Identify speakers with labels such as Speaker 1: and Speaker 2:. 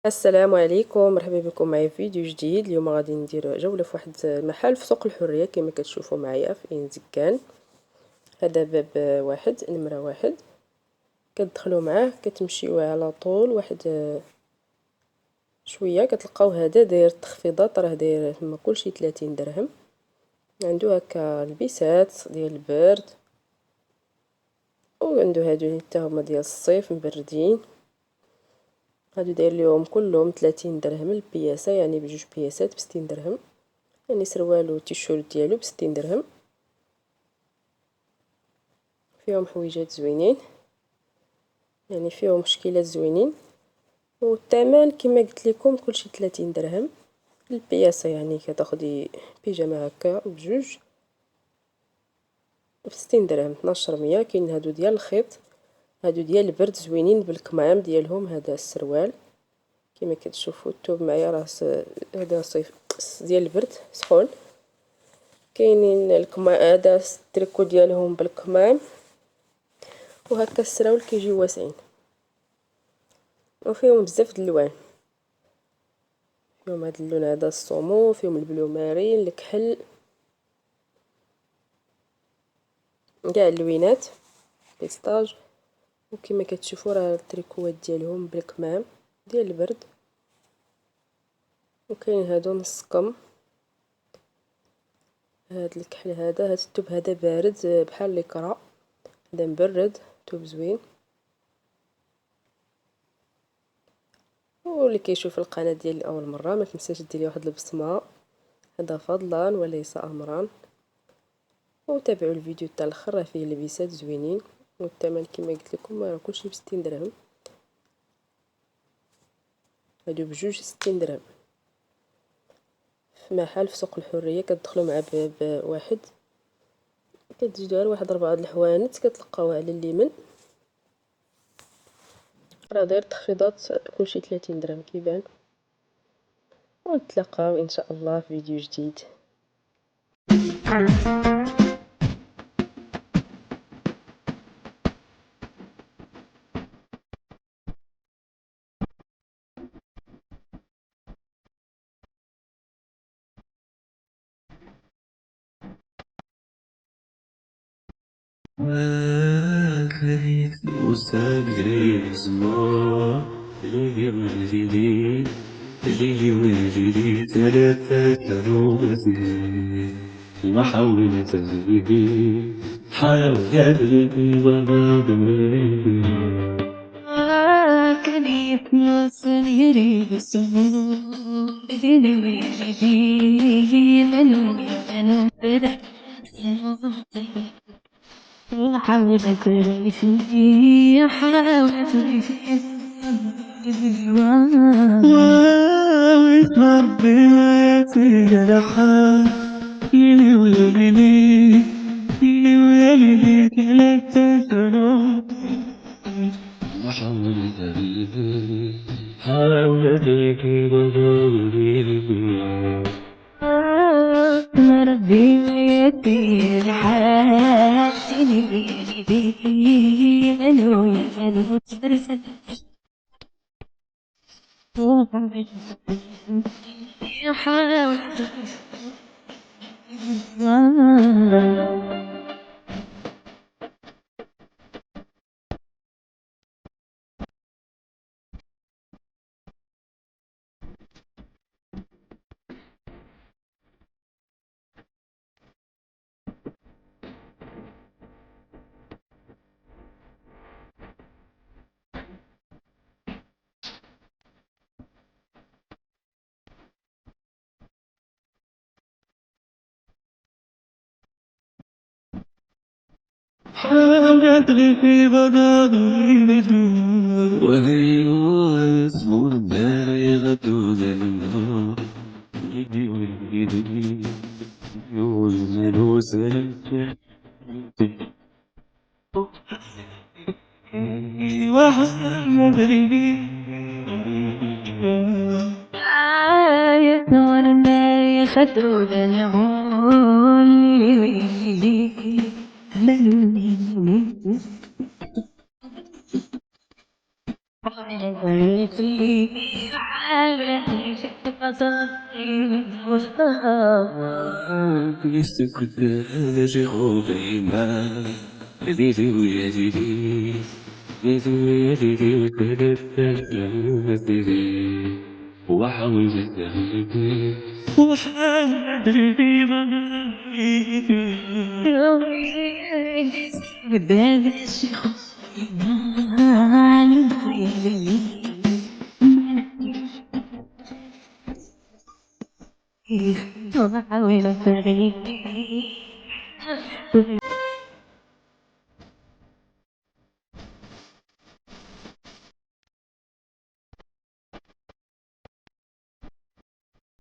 Speaker 1: السلام عليكم، مرحبا بكم معايا في فيديو جديد. اليوم غادي ندير جوله في واحد المحل في سوق الحريه كما كتشوفوا معايا في عين زكان. هذا باب واحد، نمره واحد. كتدخلوا معاه كتمشيو على طول واحد شويه كتلقاو هذا داير التخفيضات، راه داير تما كلشي 30 درهم. عنده هكا لبسات ديال البرد، وعنده هادو حتى هما ديال الصيف مبردين. هادو داير ليهم كلهم 30 درهم البياسه، يعني بجوج بياسات ب60 درهم. يعني سروال و تيشيرت ديالو ب60 درهم. فيهم حويجات زوينين، يعني فيهم شكيلات زوينين، والثمن كما قلت لكم كلشي 30 درهم البياسه. يعني كتاخدي بيجامه هكا بجوج ب60 درهم، 1200. كاين هادو ديال الخيط، هادو ديال البرد زوينين بالكمام ديالهم. هذا السروال كما كتشوفوا، الثوب معايا راه هذا صيف ديال البرد سخون. كاينين الكمام، هذا التريكو ديالهم بالكمام، وهكا السراول كيجيو واسعين، وفيهم بزاف د الالوان. فيهم هذا اللون هذا الصومو، فيهم البلو مارين، الكحل، كاع اللوينات بيستاج. وكما كتشوفوا راه التريكوات ديالهم بالكمام ديال البرد. وكاين هادو نص كم. هاد الكحل هذا، هاد الثوب هذا بارد بحال ليكرا، هذا مبرد، ثوب زوين. واللي كيشوف القناه ديالي اول مره ما تنساش ديري واحد البصمه. هذا فضلا وليس امرا. وتابعوا الفيديو حتى الاخر، راه فيه لبسات زوينين. والثمن كما قلت لكم راه كلشي ب60 درهم. هادو بجوج 60 درهم في محل في سوق الحريه. كتدخلوا مع باب واحد، كتجدو غير واحد 4 د الحوانت كتلقاو على اليمين. راه داير تخفيضات كلشي 30 درهم كيبان. ونتلاقاو ان شاء الله في فيديو جديد.
Speaker 2: محاولة تجريبي حاول كان يتنصر يريد السمو بدون يجي منو أنا بدأ حاول تريفي حاول تريفي ربي ما يتجرح يلي ويلي يلي ويلي كلا تسرو محاول تريفي حاول تريفي ربي ما يتجرح يلي ويلي منو يفنو ترسل حاول أدري في بضادي وذي اسمه الدار يغدود النار يدي ويدي والملوس وحمد ربي آية نور النار يخدود الهون وحاول أفرق